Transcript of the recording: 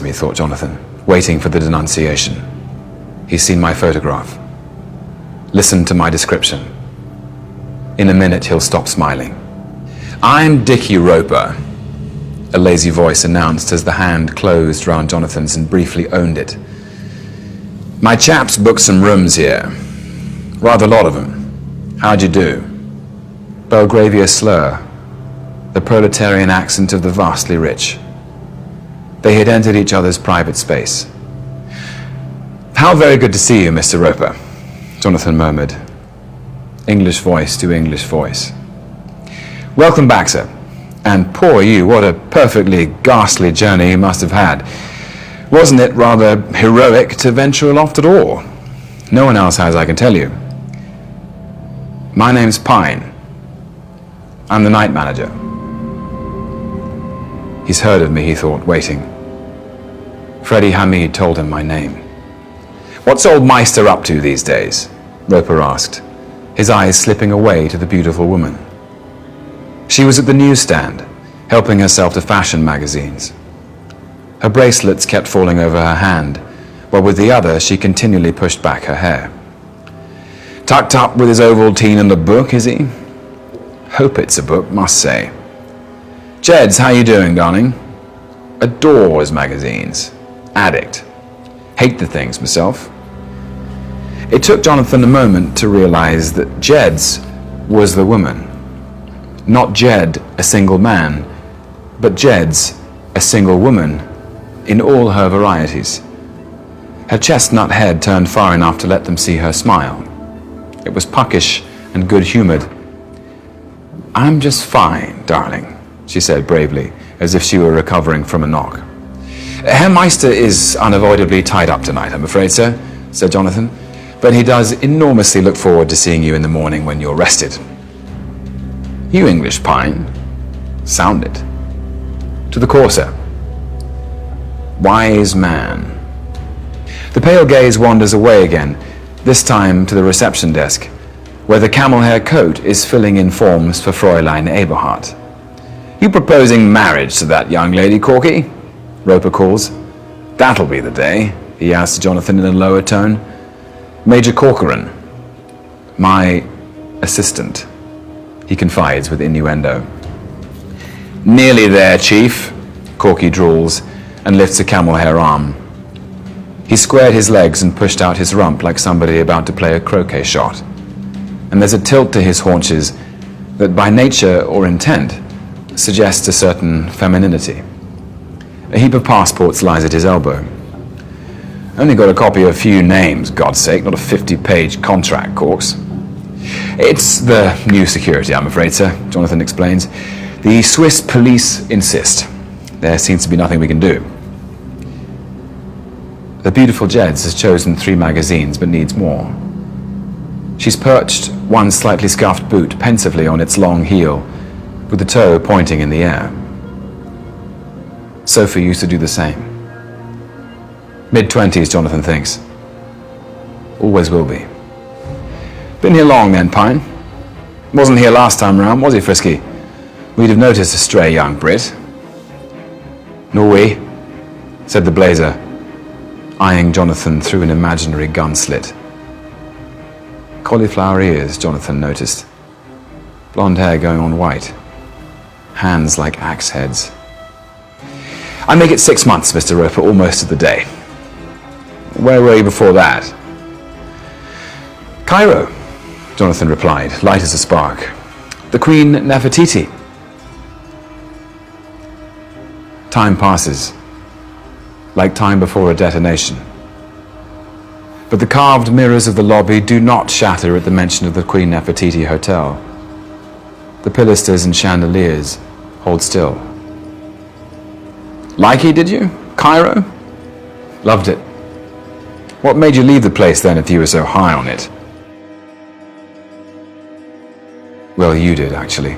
me, thought Jonathan, waiting for the denunciation. He's seen my photograph. Listened to my description. In a minute, he'll stop smiling. I'm Dickie Roper, a lazy voice announced as the hand closed round Jonathan's and briefly owned it. My chap's booked some rooms here. Rather a lot of them. How'd you do? Belgravia slur, the proletarian accent of the vastly rich. They had entered each other's private space. How very good to see you, Mr. Roper, Jonathan murmured. English voice to English voice. Welcome back, sir. And poor you, what a perfectly ghastly journey you must have had. Wasn't it rather heroic to venture aloft at all? No one else has, I can tell you. My name's Pine. I'm the night manager. He's heard of me, he thought, waiting. Freddie Hamid told him my name. What's old Meister up to these days? Roper asked, his eyes slipping away to the beautiful woman. She was at the newsstand, helping herself to fashion magazines. Her bracelets kept falling over her hand, while with the other she continually pushed back her hair. Tucked up with his Ovaltine and the book, is he? Hope it's a book, must say. Jeds, how you doing, darling? Adores magazines. Addict. Hate the things myself. It took Jonathan a moment to realize that Jeds was the woman. Not Jed, a single man, but Jeds, a single woman, in all her varieties. Her chestnut head turned far enough to let them see her smile. It was puckish and good-humored. I'm just fine, darling, she said bravely, as if she were recovering from a knock. Herr Meister is unavoidably tied up tonight, I'm afraid, sir, said Jonathan, but he does enormously look forward to seeing you in the morning when you're rested. You English, Pine. Sound it. To the Corsair. Wise man. The pale gaze wanders away again, this time to the reception desk, where the camel hair coat is filling in forms for Fräulein Eberhardt. You proposing marriage to that young lady, Corky? Roper calls. That'll be the day, he asks Jonathan in a lower tone. Major Corcoran. My assistant, he confides with innuendo. Nearly there, Chief, Corky drawls and lifts a camel hair arm. He squared his legs and pushed out his rump like somebody about to play a croquet shot. And there's a tilt to his haunches that by nature or intent suggests a certain femininity. A heap of passports lies at his elbow. Only got a copy of a few names, God's sake, not a 50-page contract, Corks. It's the new security, I'm afraid, sir, Jonathan explains. The Swiss police insist. There seems to be nothing we can do. The beautiful Jeds has chosen 3 magazines, but needs more. She's perched one slightly scuffed boot pensively on its long heel, with the toe pointing in the air. Sophie used to do the same. Mid-20s, Jonathan thinks. Always will be. Been here long then, Pine? Wasn't here last time round, was he, Frisky? We'd have noticed a stray young Brit. Nor we, said the blazer, eyeing Jonathan through an imaginary gun slit. Cauliflower ears, Jonathan noticed. Blonde hair going on white. Hands like axe heads. I make it 6 months, Mr. Roper, almost to the day. Where were you before that? Cairo, Jonathan replied, light as a spark. The Queen Nefertiti. Time passes, like time before a detonation. But the carved mirrors of the lobby do not shatter at the mention of the Queen Nefertiti Hotel. The pilasters and chandeliers hold still. Like it, did you? Cairo? Loved it. What made you leave the place then if you were so high on it? Well, you did, actually.